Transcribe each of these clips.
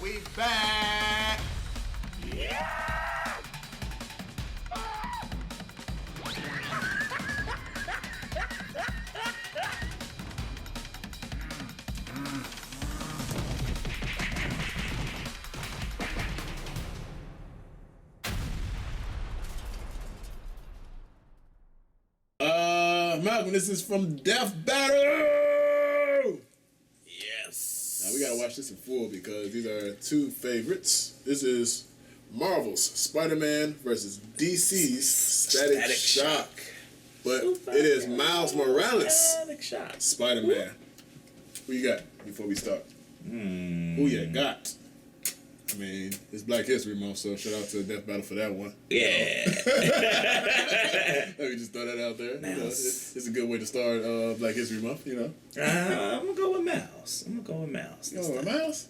We back. Malcolm, this is from Death Battle. Yes. Now we gotta watch this in full because these are two favorites. This is Marvel's Spider-Man versus DC's Static Shock. But it is Miles Morales Static Shock. Spider-Man. Who you got before we start? Who you got? I mean, it's Black History Month, so shout out to Death Battle for that one. Yeah. Let me just throw that out there. You know, it's a good way to start Black History Month, you know. I'm gonna go with Miles. You know, Miles?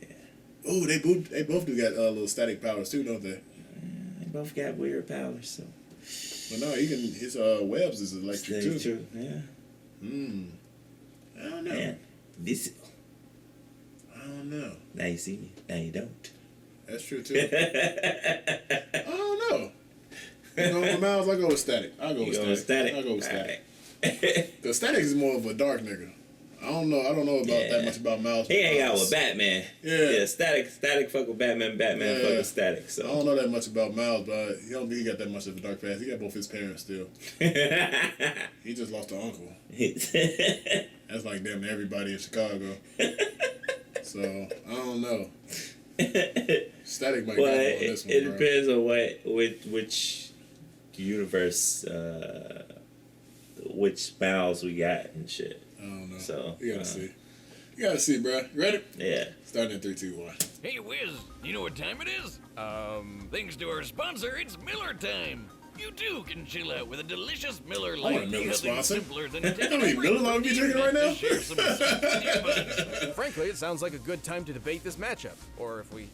Yeah. Ooh, they both do got little static powers too, don't they? They both got weird powers, so. But no, his webs is electric too. True, yeah. I don't know. Man, visible. I don't know. Now you see me. Now you don't. That's true too. I don't know. You know, for Miles, I go with static. I'll go with static. I'll go with static. Because static is more of a dark nigga. I don't know about that much about Miles. He hang out with Batman. Yeah. Static fuck with Batman. Batman fuck with Static. So I don't know that much about Miles, but he don't think he got that much of a dark past. He got both his parents still. He just lost an uncle. That's like damn everybody in Chicago. So I don't know. Static might go on this one. It depends on which universe, which Miles we got and shit. I don't know. So you gotta see. You gotta see, bro. You ready? Yeah. Starting in 3, 2, 1. Hey, Wiz, you know what time it is? Thanks to our sponsor, it's Miller time. You too can chill out with a delicious Miller want a Lite. Miller Nothing sponsor. simpler than How many Miller Lite are you drinking right now? to share some of your buds. Frankly, it sounds like a good time to debate this matchup, or if we,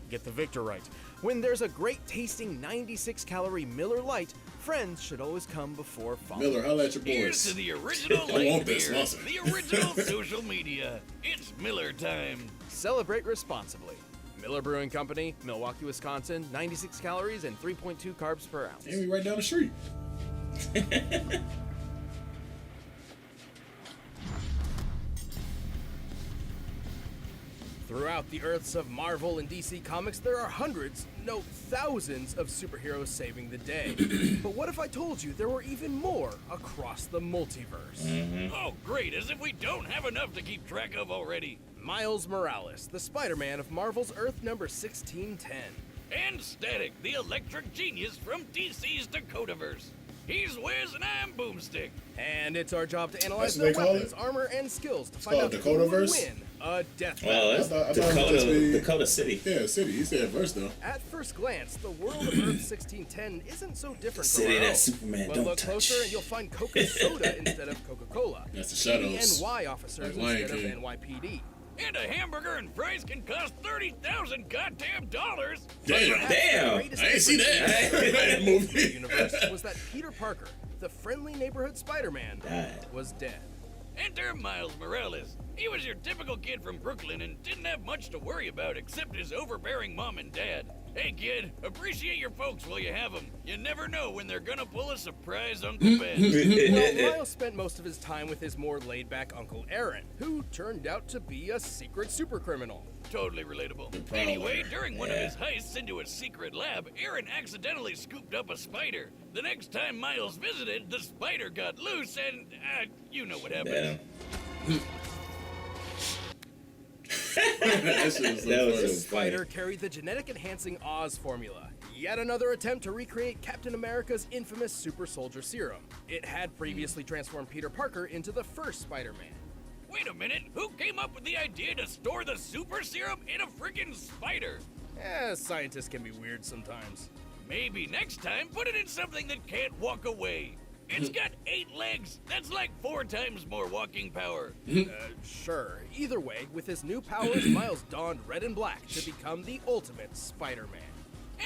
get the victor right. When there's a great tasting 96-calorie Miller Lite, friends should always come before following. Miller, holla at your Here's to boys. the original I light want this beer, sponsor. the original social media. It's Miller time. Celebrate responsibly. Miller Brewing Company, Milwaukee, Wisconsin, 96 calories and 3.2 carbs per ounce. And we right down the street. Throughout the Earths of Marvel and DC Comics, there are hundreds, no, thousands of superheroes saving the day. But what if I told you there were even more across the multiverse? Oh, great, as if we don't have enough to keep track of already. Miles Morales, the Spider-Man of Marvel's Earth number 1610. And Static, the electric genius from DC's Dakotaverse. He's Wiz and I'm Boomstick. And it's our job to analyze That's what their they call weapons, it? armor, and skills to find called out who would Dakotaverse? win a death Well, battle. that's I thought it would just be- Dakota City. Yeah, city. He said first though. At first glance, the world of Earth 1610 isn't so different from City our that own. Superman But don't look touch. closer and you'll find Coca-Soda instead of Coca-Cola. That's the shadows. PNY officers Like Lion instead of King. NYPD. And a hamburger and fries can cost $30,000 goddamn dollars. Damn. Perhaps the Damn. greatest I ain't see difference that. in That the movie. universe was that Peter Parker, the friendly neighborhood Spider-Man, Died. was dead. Enter Miles Morales. He was your typical kid from Brooklyn and didn't have much to worry about except his overbearing mom and dad. Hey kid, appreciate your folks while you have them. You never know when they're gonna pull a surprise Uncle Ben. Well, Miles spent most of his time with his more laid-back Uncle Aaron, who turned out to be a secret supercriminal. Totally relatable. Prowler. Anyway, during one of Yeah. his heists into a secret lab, Aaron accidentally scooped up a spider. The next time Miles visited, the spider got loose and, you know what happened. Damn. That shit was so That was funny. so Spider funny. carried the genetic enhancing Oz formula. Yet another attempt to recreate Captain America's infamous super soldier serum. It had previously transformed Peter Parker into the first Spider-Man. Wait a minute, who came up with the idea to store the super serum in a friggin' spider? Scientists can be weird sometimes. Maybe next time put it in something that can't walk away. It's got 8 legs. That's like 4 times more walking power. Sure. Either way, with his new powers, Miles donned red and black to become the ultimate Spider-Man.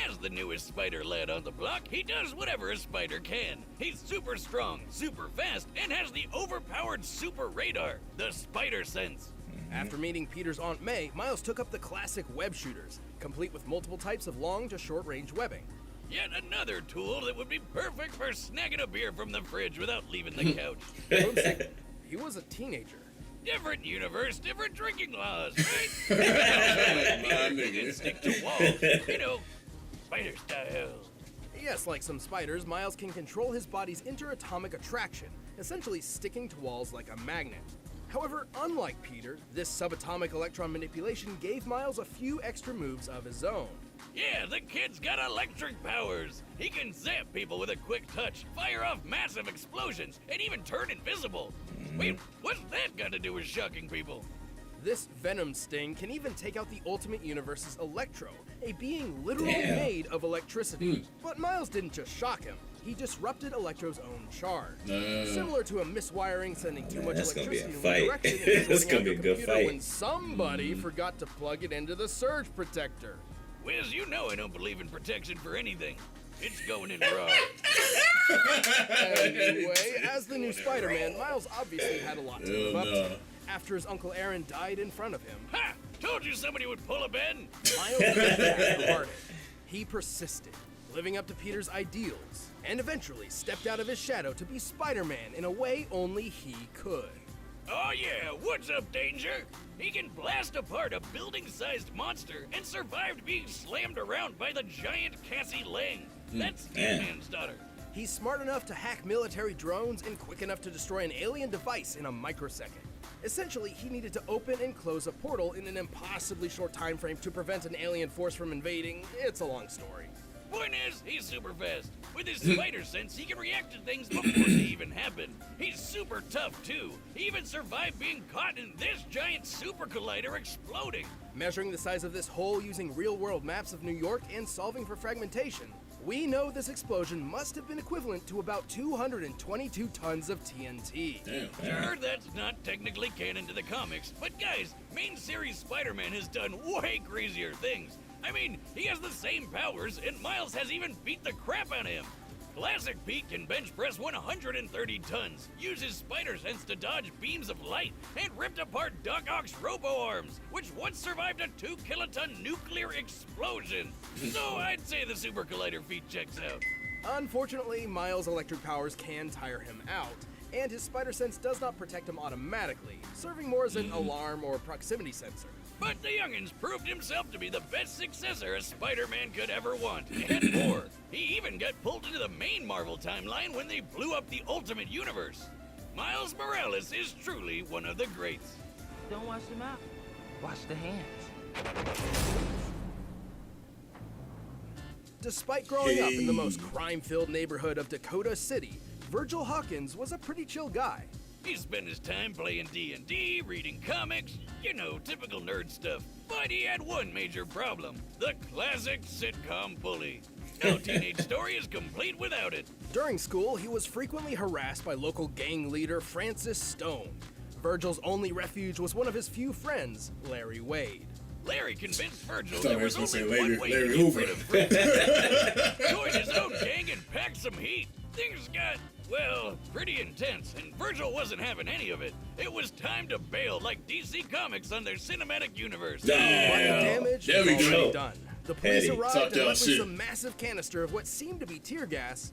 As the newest spider lad on the block, he does whatever a spider can. He's super strong, super fast, and has the overpowered super radar, the spider sense. After meeting Peter's Aunt May, Miles took up the classic web shooters, complete with multiple types of long to short range webbing. Yet another tool that would be perfect for snagging a beer from the fridge without leaving the couch. Boomstick, he was a teenager. Different universe, different drinking laws, right? My You can nigga. stick to walls, you know, spider style. Yes, like some spiders, Miles can control his body's interatomic attraction, essentially sticking to walls like a magnet. However, unlike Peter, this subatomic electron manipulation gave Miles a few extra moves of his own. Yeah, the kid's got electric powers. He can zap people with a quick touch, fire off massive explosions, and even turn invisible. Wait, what's that got to do with shocking people? This Venom Sting can even take out the Ultimate Universe's Electro, a being literally Damn. made of electricity. But Miles didn't just shock him, he disrupted Electro's own charge. Similar to a miswiring sending too much that's gonna be a electricity in one fight. direction and That's shorting gonna out be a your good computer fight. when somebody forgot to plug it into the surge protector. Wiz, you know I don't believe in protection for anything. It's going in raw. Anyway, as the new Spider-Man, Miles obviously had a lot to live Hell up no. to. After his Uncle Aaron died in front of him, Ha! Told you somebody would pull a Ben. Miles disregarded. He persisted, living up to Peter's ideals, and eventually stepped out of his shadow to be Spider-Man in a way only he could. Oh yeah, what's up, Danger? He can blast apart a building-sized monster and survived being slammed around by the giant Cassie Lang. That's Ant-Man's daughter. He's smart enough to hack military drones and quick enough to destroy an alien device in a microsecond. Essentially, he needed to open and close a portal in an impossibly short time frame to prevent an alien force from invading. It's a long story. Point is, he's super fast. With his spider sense, he can react to things before they even happen. He's super tough, too. He even survived being caught in this giant super collider exploding. Measuring the size of this hole using real-world maps of New York and solving for fragmentation, we know this explosion must have been equivalent to about 222 tons of TNT. Damn. Sure, that's not technically canon to the comics, but guys, main series Spider-Man has done way crazier things. I mean, he has the same powers, and Miles has even beat the crap out of him. Classic Pete can bench press 130 tons, uses spider sense to dodge beams of light, and ripped apart Doc Ock's robo-arms, which once survived a 2-kiloton nuclear explosion. So I'd say the Super Collider feat checks out. Unfortunately, Miles' electric powers can tire him out, and his spider sense does not protect him automatically, serving more as an alarm or proximity sensor. But the youngins proved himself to be the best successor a Spider-Man could ever want, and more. He even got pulled into the main Marvel timeline when they blew up the Ultimate Universe. Miles Morales is truly one of the greats. Don't wash the mouth, wash the hands. Despite growing up in the most crime-filled neighborhood of Dakota City, Virgil Hawkins was a pretty chill guy. He spent his time playing D&D, reading comics, you know, typical nerd stuff. But he had one major problem, the classic sitcom bully. No teenage story is complete without it. During school, he was frequently harassed by local gang leader Francis Stone. Virgil's only refuge was one of his few friends, Larry Wade. Larry convinced Virgil thought there he was was only gonna say one Larry- way Larry to get Hoover. rid of Fred. Joined his own gang and packed some heat. Things got, well, pretty intense, and Virgil wasn't having any of it. It was time to bail like DC Comics on their cinematic universe. But the Damn. damage There was we already go. done. The police Petty. arrived Talk and y'all left with shit. a massive canister of what seemed to be tear gas,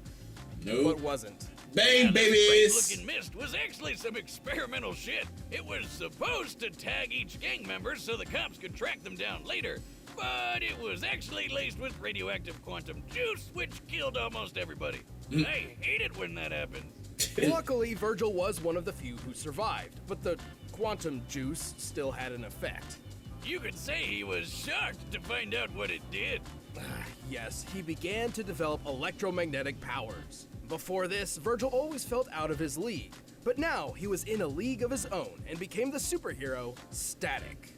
but Nope. wasn't. Bang, That babies. looking mist was actually some experimental shit. It was supposed to tag each gang member so the cops could track them down later, but it was actually laced with radioactive quantum juice, which killed almost everybody. I hate it when that happens. Luckily, Virgil was one of the few who survived, but the quantum juice still had an effect. You could say he was shocked to find out what it did. Yes, he began to develop electromagnetic powers. Before this, Virgil always felt out of his league, but now he was in a league of his own and became the superhero Static.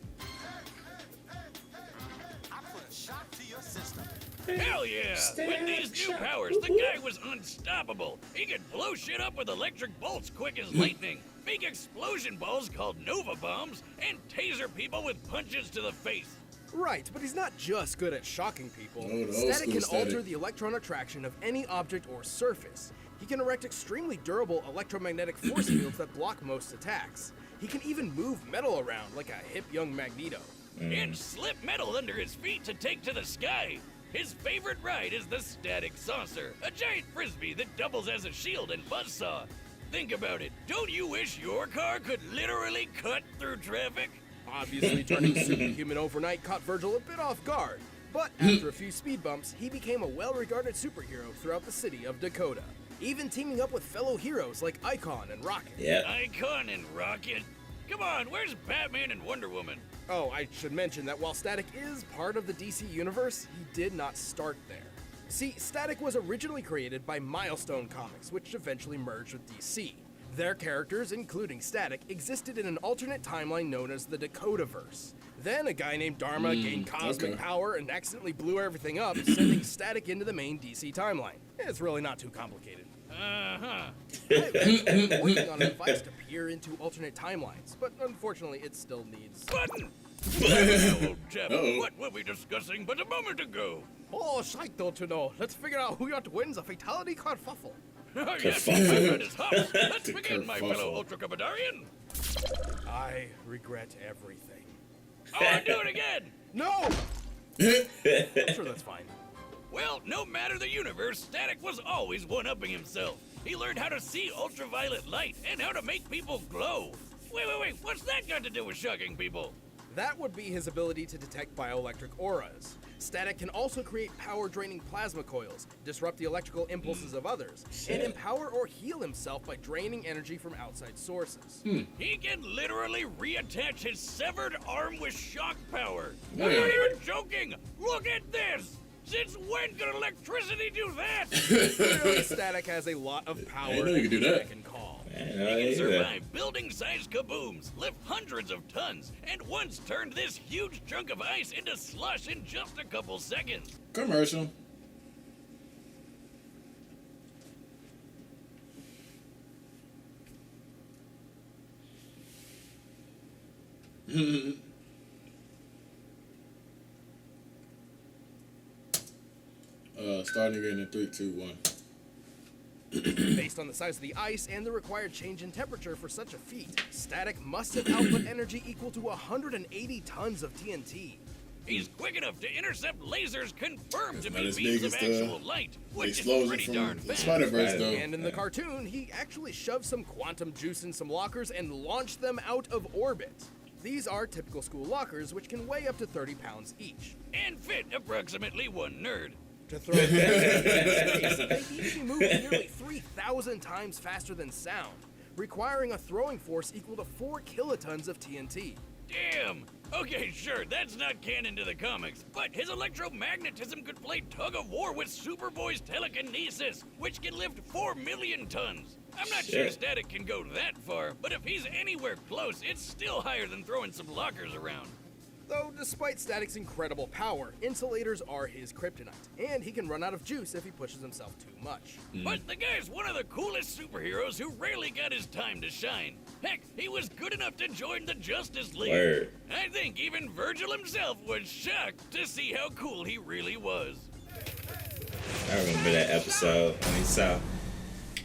Hell yeah! With these new powers, the guy was unstoppable. He could blow shit up with electric bolts quick as lightning, make explosion balls called Nova Bombs, and taser people with punches to the face. Right, but he's not just good at shocking people. Oh, the old Static school can Static. alter the electron attraction of any object or surface. He can erect extremely durable electromagnetic force fields that block most attacks. He He can even move metal around like a hip young Magneto. And slip metal under his feet to take to the sky. His favorite ride is the Static Saucer, a giant frisbee that doubles as a shield and buzzsaw. Think about it. Don't you wish your car could literally cut through traffic? Obviously, turning superhuman overnight caught Virgil a bit off guard, but after a few speed bumps, he became a well-regarded superhero throughout the city of Dakota, even teaming up with fellow heroes like Icon and Rocket. Yeah. Icon and Rocket. Come on, where's Batman and Wonder Woman? Oh, I should mention that while Static is part of the DC universe, he did not start there. See, Static was originally created by Milestone Comics, which eventually merged with DC. Their characters, including Static, existed in an alternate timeline known as the Dakotaverse. Then a guy named Dharma gained cosmic power and accidentally blew everything up, sending Static into the main DC timeline. It's really not too complicated. Uh-huh. I've actually been working on a device to peer into alternate timelines, but unfortunately it still needs... Button! Now, old chap, what were we discussing but a moment ago? Oh, shite, don't you know? Let's figure out who ought to win the fatality kerfuffle. Oh, yes, my friend is Hops. Let's begin, my kerfuffle. fellow Ultra Commodarian. I regret everything. Oh, I do it again. No! I'm sure that's fine. Well, no matter the universe, Static was always one-upping himself. He learned how to see ultraviolet light and how to make people glow. Wait, what's that got to do with shocking people? That would be his ability to detect bioelectric auras. Static can also create power-draining plasma coils, disrupt the electrical impulses of others, and empower or heal himself by draining energy from outside sources. He can literally reattach his severed arm with shock power. I'm not even joking. Look at this. Since when could electricity do that? Clearly, Static has a lot of power I didn't know you could do that. can call. I He know can either. survive building-sized kabooms, lift hundreds of tons, and once turned this huge chunk of ice into slush in just a couple seconds. Commercial. Starting again in 3, 2, 1. Based on the size of the ice and the required change in temperature for such a feat, Static must have output energy equal to 180 tons of TNT. He's quick enough to intercept lasers confirmed to Not be as beams big of as the actual light, which is explosion pretty from darn the fast. Spider-Verse, though. And in the cartoon, he actually shoved some quantum juice in some lockers and launched them out of orbit. These are typical school lockers, which can weigh up to 30 pounds each. And fit approximately one nerd. To throw into space, they easily move nearly 3,000 times faster than sound, requiring a throwing force equal to 4 kilotons of TNT. Damn! Okay, sure, that's not canon to the comics, but his electromagnetism could play tug-of-war with Superboy's telekinesis, which can lift 4 million tons. I'm not sure Shit. Static can go that far, but if he's anywhere close, it's still higher than throwing some lockers around. Though, despite Static's incredible power, insulators are his kryptonite, and he can run out of juice if he pushes himself too much. But the guy's one of the coolest superheroes who rarely got his time to shine. Heck, he was good enough to join the Justice League. Word. I think even Virgil himself was shocked to see how cool he really was. I remember that episode when he saw.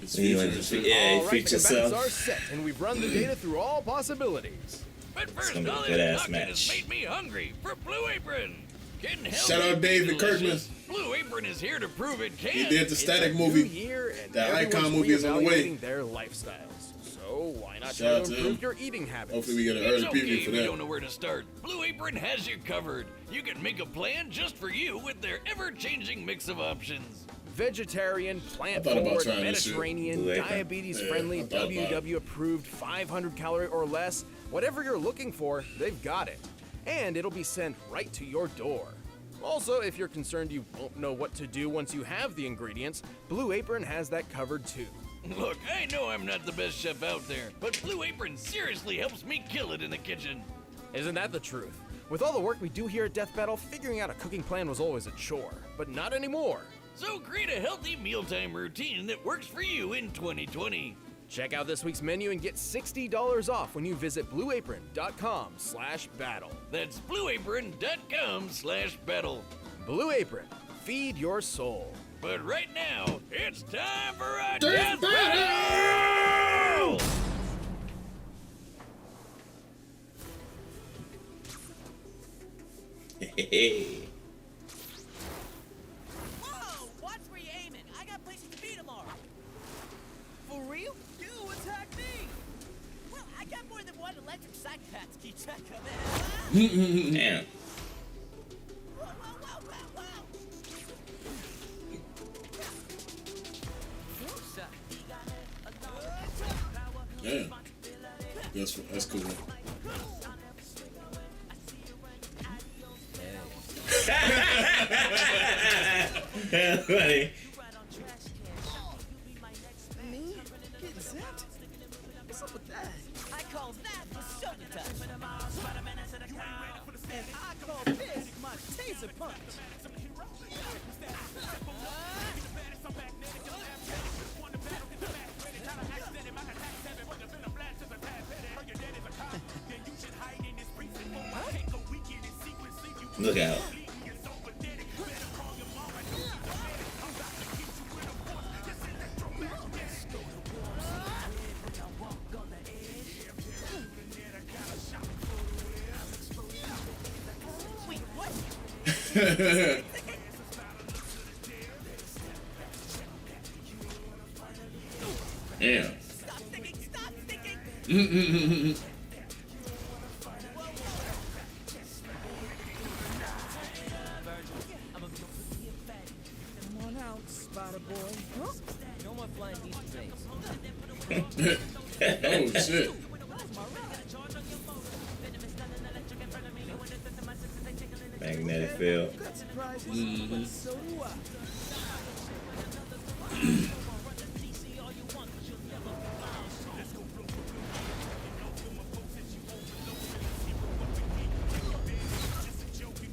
It's He went features. to, yeah, he All right, featured the combatants himself. are set, and we've run the data through all possibilities. But first, gonna be a all good-ass this talking has match. made me hungry for Blue Apron. Can Shout healthy out be David delicious? Blue Apron is here to prove it can. He did the It's Static a new movie. year, and That everyone's Icon movie is on the way. reevaluating their lifestyles. So why not Shout try out to to improve him. your eating habits? Hopefully we get an It's early okay preview if for you don't that. know where to start. Blue Apron has you covered. You can make a plan just for you with their ever-changing mix of options. Vegetarian, thought plant-forward, about trying this shit. Mediterranean, Blue Apron. diabetes-friendly, Yeah, I thought about it. WW-approved, 500-calorie or less. Whatever you're looking for, they've got it. And it'll be sent right to your door. Also, if you're concerned you won't know what to do once you have the ingredients, Blue Apron has that covered too. Look, I know I'm not the best chef out there, but Blue Apron seriously helps me kill it in the kitchen. Isn't that the truth? With all the work we do here at Death Battle, figuring out a cooking plan was always a chore. But not anymore. So create a healthy mealtime routine that works for you in 2020. Check out this week's menu and get $60 off when you visit blueapron.com/battle. That's blueapron.com/battle. Blue Apron, feed your soul. But right now, it's time for a Death Battle! Whoa! Watch where you're aiming. I got places to be tomorrow. For real? You attack me! Well, I got more than one electric psychopath to keep track of. Damn. Whoa, whoa, whoa, whoa, whoa! Damn. That's cool. That's funny. Me? Getting zapped? What's up with that? I call that the soda touch. And I call this my taser punch. Look out. Wait, what? Damn. Stop thinking, stop thinking! Come on out, Spider Boy. Huh? No more flying Easter eggs. Oh shit. Magnetic field. Got surprises, but so do I.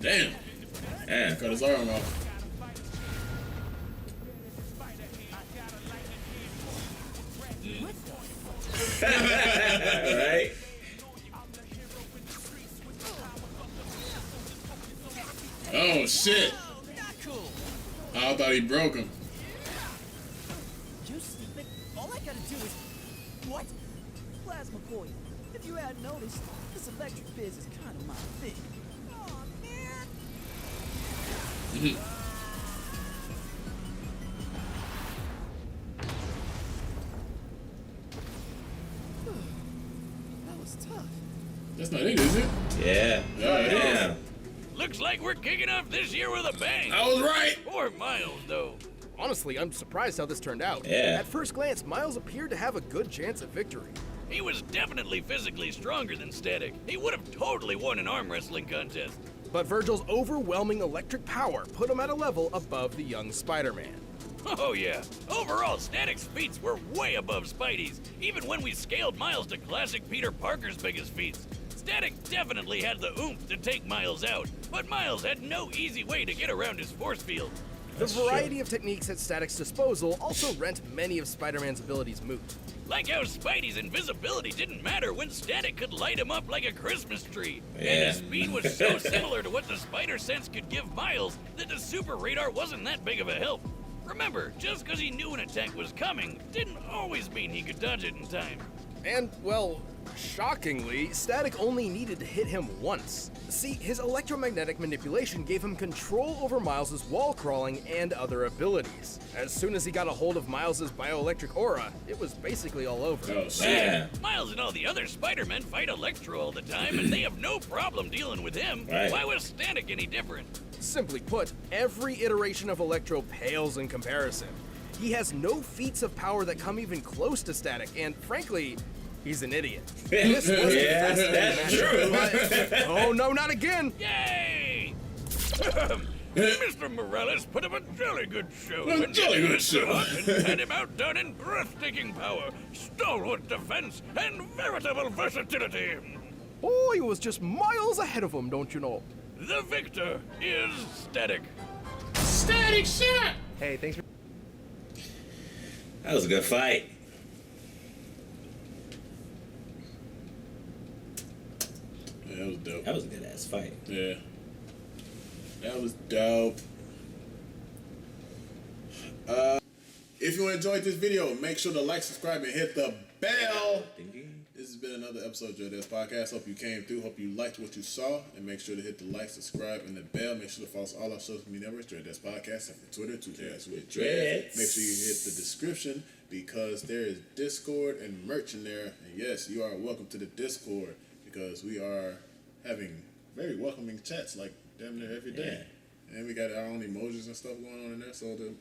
Damn. Damn. Cut his arm off. Right? Oh shit. Oh, not cool. I thought he broke him. You stupid. All I gotta do is... What? Plasma Boy, if you hadn't noticed, this electric biz is kind of my thing. Oh, man. That was tough. That's not it, is it? Yeah. Yeah, it Damn. Looks like we're kicking off this year with a bang. I was right. Poor Miles, though. Honestly, I'm surprised how this turned out. Yeah. At first glance, Miles appeared to have a good chance at victory. He was definitely physically stronger than Static. He would have totally won an arm wrestling contest. But Virgil's overwhelming electric power put him at a level above the young Spider-Man. Oh yeah. Overall, Static's feats were way above Spidey's, even when we scaled Miles to classic Peter Parker's biggest feats. Static definitely had the oomph to take Miles out, but Miles had no easy way to get around his force field. The variety of techniques at Static's disposal also rent many of Spider-Man's abilities moot. Like how Spidey's invisibility didn't matter when Static could light him up like a Christmas tree. And Yeah. his speed was so similar to what the Spider Sense could give Miles that the Super Radar wasn't that big of a help. Remember, just because he knew an attack was coming didn't always mean he could dodge it in time. And, well, shockingly, Static only needed to hit him once. See, his electromagnetic manipulation gave him control over Miles' wall crawling and other abilities. As soon as he got a hold of Miles' bioelectric aura, it was basically all over. Oh shit. Yeah. Miles and all the other Spider-Men fight Electro all the time, and they have no problem dealing with him. Right. Why was Static any different? Simply put, every iteration of Electro pales in comparison. He has no feats of power that come even close to Static, and frankly, he's an idiot. This was a Yeah, fascinating that's matchup, true. but- oh no, not again! Yay! Mr. Morales put up a jolly good show. A and jolly yet good show. and had him outdone in breathtaking power, stalwart defense, and veritable versatility. Oh, he was just miles ahead of him, don't you know? The victor is Static. Static shot. Hey, thanks for... That was a good fight. Yeah, that was dope. That was a good ass fight. Yeah. That was dope. If you enjoyed this video, make sure to like, subscribe, and hit the bell. Ding, ding. This This has been another episode of Joe Des Podcast. Hope you came through. Hope you liked what you saw. And make sure to hit the like, subscribe, and the bell. Make sure to follow us all our social media networks, Joe Des Podcast, and for Twitter, 2Ds with Dreads. Make sure you hit the description because there is Discord and merch in there. And yes, you are welcome to the Discord because we are having very welcoming chats like damn near every day. Yeah. And we got our own emojis and stuff going on in there. So the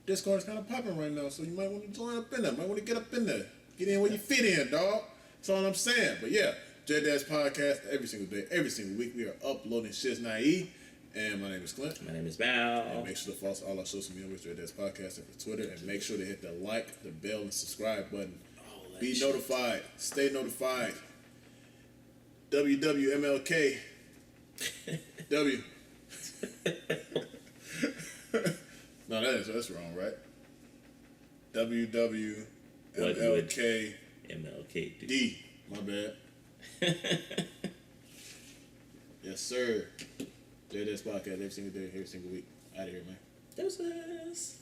Discord is kind of popping right now. So you might want to join up in there. Might want to get up in there. Get in where you fit in, dog. That's all I'm saying. But yeah, J Dash Podcast every single day, every single week. We are uploading Shit's Naive. And my name is Clint. My name is Val. And make sure to follow all our social media with J Dash Podcast and for Twitter. And make sure to hit the like, the bell, and subscribe button. Be notified. Stay notified. WWMLK. W. No, that's wrong, right? WWMLK. MLK. D. My bad. Yes, sir. J Dash Podcast every single day, every single week. Out of here, man. Doses.